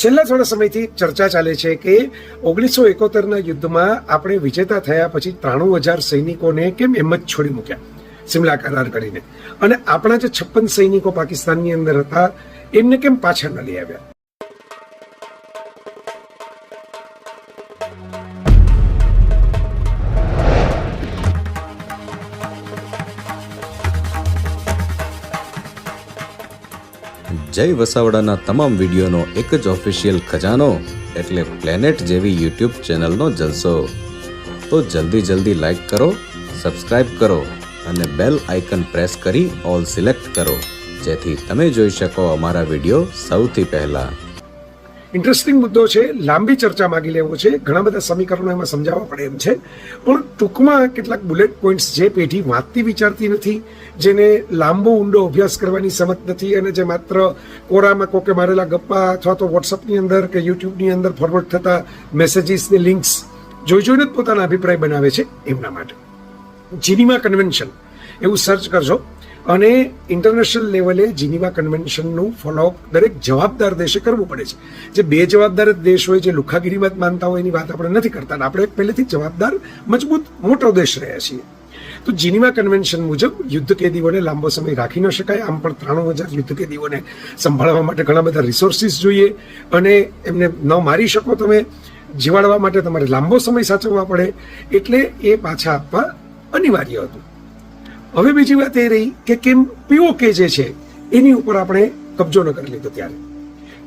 છેલ્લા થોડા સમયથી ચર્ચા ચાલે છે કે 1971ના યુદ્ધમાં આપણે વિજેતા થયા પછી 93,000 સૈનિકોને કેમ એમ જ છોડી મૂક્યા સિમલા કરાર કરીને, અને આપણા જે 56 સૈનિકો પાકિસ્તાનની અંદર હતા એમને કેમ પાછા ન લઈ આવ્યા. જય વસાવડાના તમામ વિડીયોનો એક જ ઓફિશિયલ ખજાનો એટલે પ્લેનેટ જેવી યુટ્યુબ ચેનલનો જલસો. તો જલ્દી લાઈક કરો, સબસ્ક્રાઇબ કરો અને બેલ આઇકન પ્રેસ કરી ઓલ સિલેક્ટ કરો, જેથી તમે જોઈ શકો અમારા વિડીયો સૌથી પહેલા. ઇન્ટરેસ્ટિંગ મુદ્દો છે, લાંબી ચર્ચા માંગી લેવો છે, ઘણા બધા સમીકરણો એમાં સમજાવવા પડે એમ છે, પણ ટૂંકમાં કેટલાક બુલેટ પોઈન્ટ્સ જે પેઢી વાંચતી વિચારતી નથી, જેને લાંબો ઊંડો અભ્યાસ કરવાની સમજ નથી અને જે માત્ર કોરામાં કોકે મારેલા ગપ્પા અથવા તો વોટ્સઅપની અંદર કે યુટ્યુબની અંદર ફોરવર્ડ થતા મેસેજીસની લિંક્સ જોઈને જ પોતાના અભિપ્રાય બનાવે છે, એમના માટે જીનીવા કન્વેન્શન એવું સર્ચ કરજો અને ઇન્ટરનેશનલ લેવલે જીનીવા કન્વેન્શનનું ફોલોઅપ દરેક જવાબદાર દેશે કરવું પડે છે. જે બે જવાબદાર દેશ હોય, જે લુખાગીરીવાદ માનતા હોય, એની વાત આપણે નથી કરતા. આપણે પહેલેથી જવાબદાર મજબૂત મોટો દેશ રહ્યા છીએ. તો જીનીવા કન્વેન્શન મુજબ યુદ્ધ કેદીઓને લાંબો સમય રાખી ન શકાય. આમ પણ 93,000 યુદ્ધ કેદીઓને સંભાળવા માટે ઘણા બધા રિસોર્સિસ જોઈએ અને એમને ન મારી શકો તમે, જીવાડવા માટે તમારે લાંબો સમય સાચવવા પડે, એટલે એ પાછા આપવા અનિવાર્ય હતું. હવે બીજી વાત એ રહી કે કેમ પીઓકે જે છે એની ઉપર આપણે કબજો ન કરી લીધો ત્યારે.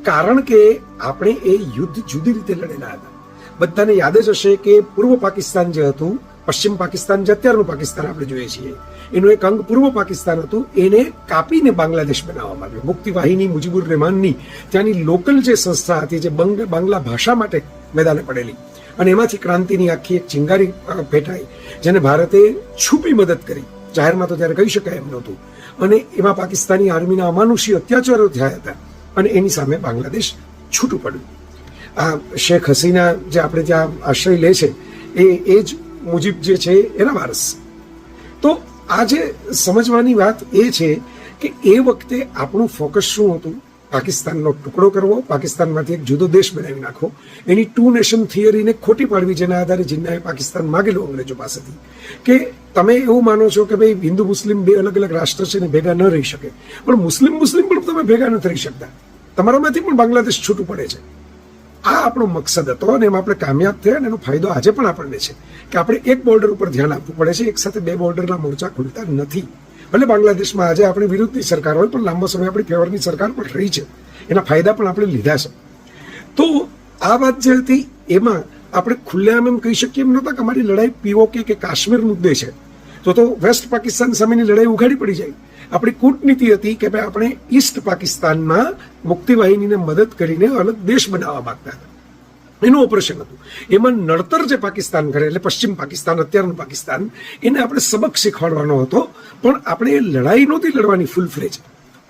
કારણ કે આપણે એ યુદ્ધ જુદી રીતે લડેલા હતા. બધાને યાદ જ હશે કે પૂર્વ પાકિસ્તાન જે હતું, પશ્ચિમ પાકિસ્તાન જે અત્યારનું પાકિસ્તાન આપણે જોઈએ છીએ, એનું એક અંગ પૂર્વ પાકિસ્તાન હતું. એને કાપીને બાંગ્લાદેશ બનાવવામાં આવ્યું. મુક્તિ વાહિની મુજીબુર રહેમાનની ત્યાંની લોકલ જે સંસ્થા હતી, જે બાંગ્લા ભાષા માટે મેદાને પડેલી, અને એમાંથી ક્રાંતિની આખી એક ચિંગારી પેટાઈ, જેને ભારતે છુપી મદદ કરી. જાહેરમાં તો ત્યારે કહી શકાય એમ નહોતું, અને એમાં પાકિસ્તાની આર્મીના અમાનુષી અત્યાચારો થયા હતા અને એની સામે બાંગ્લાદેશ છૂટું પડ્યું. આ શેખ હસીના જે આપણે ત્યાં આશ્રય લે છે એ જ મુજીબ જે છે એના વારસ. તો આજે સમજવાની વાત એ છે કે એ વખતે આપણું ફોકસ શું હતું? પાકિસ્તાનનો ટુકડો કરવો, પાકિસ્તાનમાંથી એક જુદો દેશ બનાવી નાખવો, એની ટુ નેશન થિયરીને ખોટી પાડવી, જેના આધારે જિન્નાએ પાકિસ્તાન માગેલું અંગ્રેજો પાસેથી કે તમે એવું માનો છો કે ભાઈ હિન્દુ મુસ્લિમ બે અલગ અલગ રાષ્ટ્ર છે ને ભેગા ન રહી શકે, પણ મુસ્લિમ પણ તમે ભેગા નથી રહી શકતા, તમારામાંથી પણ બાંગ્લાદેશ છૂટું પડે છે. આ આપણો મકસદ હતો અને એમાં આપણે કામયાબ થયા, અને એનો ફાયદો આજે પણ આપણને છે કે આપણે એક બોર્ડર ઉપર ધ્યાન આપવું પડે છે. એક સાથે બે બોર્ડરના મોરચા ખુલતા નથી. ભલે બાંગ્લાદેશમાં આજે આપણી વિરુદ્ધની સરકાર હોય, પણ લાંબો સમય આપણી ફેવરની સરકાર પણ રહી છે, એના ફાયદા પણ આપણે લીધા છે. તો આ વાત જે હતી એમાં આપણે ખુલ્લેઆમ એમ કહી શકીએ એમ નહોતા કે અમારી લડાઈ પીઓકે કે કાશ્મીર મુદ્દે છે, તો વેસ્ટ પાકિસ્તાન સામેની લડાઈ ઉઘાડી પડી જાય. આપણી કૂટનીતિ હતી કે ભાઈ આપણે ઈસ્ટ પાકિસ્તાનમાં મુક્તિ વાહિનીને મદદ કરીને અલગ દેશ બનાવવા માંગતા હતા. એનું ઓપરેશન હતું. એમાં નડતર જે પાકિસ્તાન કરે, એટલે પશ્ચિમ પાકિસ્તાન, અત્યારનું પાકિસ્તાન, એને આપણે સબક શીખવાડવાનો હતો, પણ આપણે એ લડાઈ નહોતી લડવાની ફૂલ ફ્લેજ.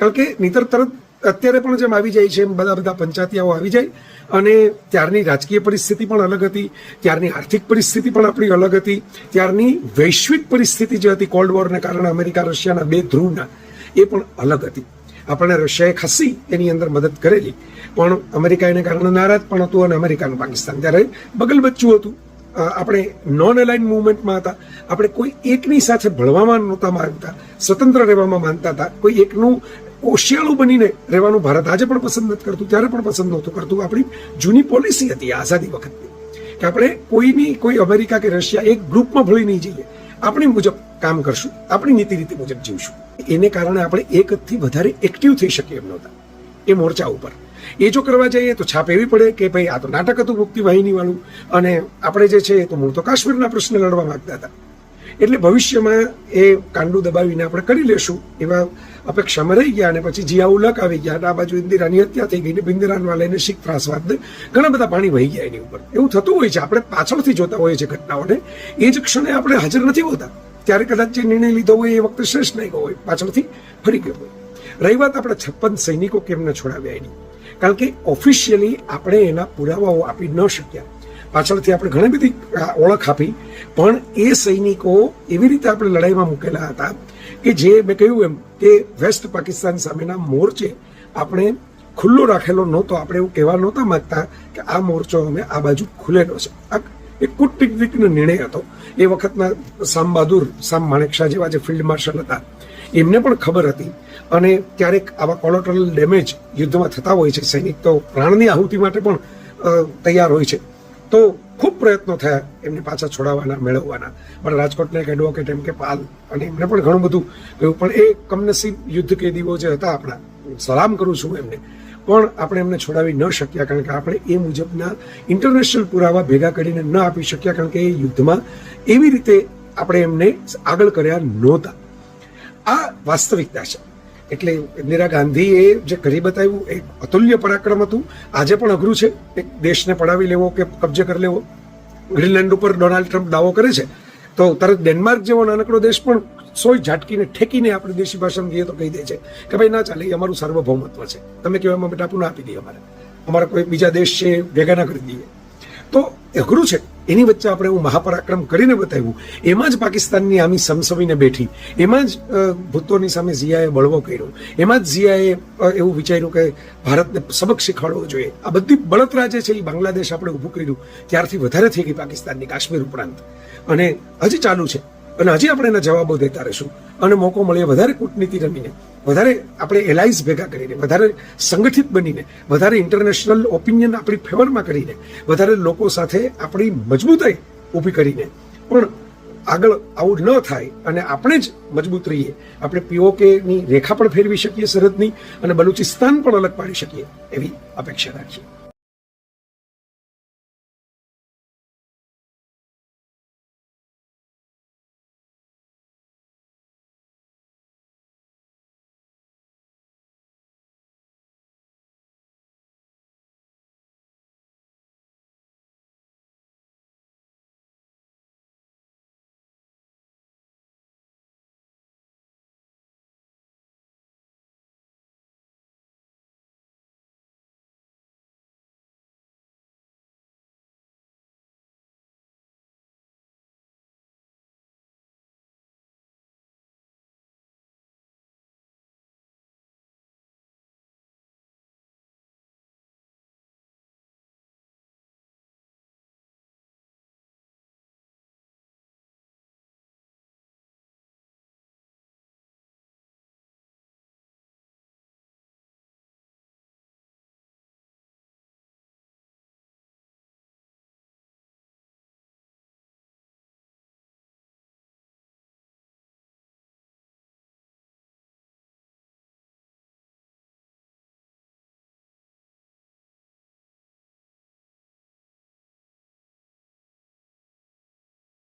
કારણ કે નહીતર તરત અત્યારે પણ જેમ આવી જાય છે એમ બધા પંચાયતીઓ આવી જાય, અને ત્યારની રાજકીય પરિસ્થિતિ પણ અલગ હતી, ત્યારની આર્થિક પરિસ્થિતિ પણ આપણી અલગ હતી, ત્યારની વૈશ્વિક પરિસ્થિતિ જે હતી કોલ્ડ વોરને કારણે અમેરિકા રશિયાના બે ધ્રુવના, એ પણ અલગ હતી. આપણને રશિયાએ ખાસી એની અંદર મદદ કરેલી, પણ અમેરિકા એને કારણે નારાજ પણ હતું, અને અમેરિકાનું પાકિસ્તાન ત્યારે બગલ બચ્ચું હતું. આપણે નોન અલાઇન મુવમેન્ટમાં હતા. આપણે કોઈ એકની સાથે ભળવામાં નહોતા માંગતા, સ્વતંત્ર રહેવામાં માનતા હતા. કોઈ એકનું ઓશિયાળું બનીને રહેવાનું ભારત આજે પણ પસંદ નથી કરતું, ત્યારે પણ પસંદ નહોતું કરતું. આપણી જૂની પોલિસી હતી આઝાદી વખતની કે આપણે કોઈ અમેરિકા કે રશિયા એક ગ્રુપમાં ભળી નહીં જઈએ, આપણી મુજબ કામ કરશું, આપણી નીતિ રીતિ મુજબ જીવશું. એને કારણે આપણે એકથી વધારે એક્ટિવ થઈ શકીએ એમ નહોતા એ મોરચા ઉપર. એ જો કરવા જઈએ તો છાપ એવી પડે કે ભાઈ આ તો નાટક હતું મુક્તિ વાહિની વાળું, અને આપણે જે છે એ તો મૂળ તો કાશ્મીરના પ્રશ્ન લડવા માંગતા હતા. એટલે ભવિષ્યમાં એ કાંડુ દબાવીને આપણે કરી લેશું એવા અપેક્ષામાં રહી ગયા, અને પછી જીયા ઉલક આવી ગયા, આ બાજુ ઇન્દિરાની હત્યા થઈ ગઈ, ને બિન્દરાનવાલાને શીખ ત્રાસવાદ, ઘણા બધા પાણી વહી ગયા એની ઉપર. એવું થતું હોય છે, આપણે પાછળથી જોતા હોઈએ છીએ ઘટનાઓને, એ જ ક્ષણે આપણે હાજર નથી હોતા, ત્યારે કદાચ જે નિર્ણય લીધો હોય એ વખતે શ્રેષ્ઠ નહીં ગયો હોય, પાછળથી ફરી ગયો હોય. રહી વાત આપણે 56 સૈનિકો કેમ ન છોડાવ્યા એની, કારણ કે ઓફિશિયલી આપણે એના પુરાવાઓ આપી ન શક્યા. પાછળથી આપણે ઘણી બધી ઓળખ આપી, પણ એ સૈનિકો એવી રીતે આપણે લડાઈમાં મૂકેલા હતા કે જે મેં કહ્યું એમ કે વેસ્ટ પાકિસ્તાન સામેના મોરચે આપણે ખુલ્લો રાખેલો નહોતો. આપણે એવું કહેવા નહોતા માંગતા કે આ મોરચો અમે આ બાજુ ખુલેલો છે. આ એક કૂટનીતિકનો નિર્ણય હતો. એ વખતના સામ માણેકશા જેવા જે ફિલ્ડ માર્શલ હતા એમને પણ ખબર હતી. અને ક્યારેક આવા કોલેટરલ ડેમેજ યુદ્ધમાં થતા હોય છે. સૈનિક તો પ્રાણની આહુતિ માટે પણ તૈયાર હોય છે. તો ખૂબ પ્રયત્નો થયા એમને પાછા છોડાવવાના, મેળવવાના. પણ રાજકોટના એક એડવોકેટ એમ કે પાલ, અને એમને પણ ઘણું બધું કહ્યું. પણ એ કમનસીબ યુદ્ધ કેદીઓ જે હતા આપણા, સલામ કરું છું એમને, પણ આપણે એમને છોડાવી ન શક્યા. કારણ કે આપણે એ મુજબના ઇન્ટરનેશનલ પુરાવા ભેગા કરીને ન આપી શક્યા. કારણ કે એ યુદ્ધમાં એવી રીતે આપણે એમને આગળ કર્યા નહોતા. આ વાસ્તવિકતા છે. એટલે ઇન્દિરા ગાંધીએ જે કરી બતાવ્યું એ અતુલ્ય પરાક્રમ હતું. આજે પણ અઘરું છે એક દેશને પડાવી લેવો કે કબજે કરી લેવો. ગ્રીનલેન્ડ ઉપર ડોનાલ્ડ ટ્રમ્પ દાવો કરે છે તો તરત ડેનમાર્ક જેવો નાનકડો દેશ પણ સોય ઝાટકીને ઠેકીને આપણે દેશી ભાષામાં કહીએ તો કહી દે છે કે ભાઈ ના ચાલે, એ અમારું સાર્વભૌમત્વ છે, તમે કહેવામાં ટાપુ ના આપી દઈએ, અમારા કોઈ બીજા દેશ છે ભેગા ના કરી દઈએ. તો અઘરું છે. એની વચ્ચે આપણે એવું મહાપરાક્રમ કરીને બતાવ્યું. એમાં જ પાકિસ્તાનની આમી સમસમીને બેઠી. એમાં જ ભૂતોની સામે ઝિયાએ બળવો કર્યો. એમાં જ ઝિયાએ એવું વિચાર્યું કે ભારતને સબક શીખવાડવો જોઈએ. આ બધી બળતરા જે છે એ બાંગ્લાદેશ આપણે ઊભું કર્યું ત્યારથી વધારે થઈ ગઈ પાકિસ્તાનની, કાશ્મીર ઉપરાંત. અને હજી ચાલુ છે. અને હજી આપણે એના જવાબો દેતા રહીશું. અને મોકો મળે વધારે કૂટનીતિ રમીને, વધારે આપણે એલાઇઝ ભેગા કરીને, વધારે સંગઠિત બનીને, વધારે ઇન્ટરનેશનલ ઓપિનિયન આપણી ફેવરમાં કરીને, વધારે લોકો સાથે આપણી મજબૂતાઈ ઊભી કરીને પણ આગળ આવું ન થાય અને આપણે જ મજબૂત રહીએ. આપણે પીઓકેની રેખા પણ ફેરવી શકીએ સરહદની, અને બલુચિસ્તાન પણ અલગ પાડી શકીએ એવી અપેક્ષા રાખીએ.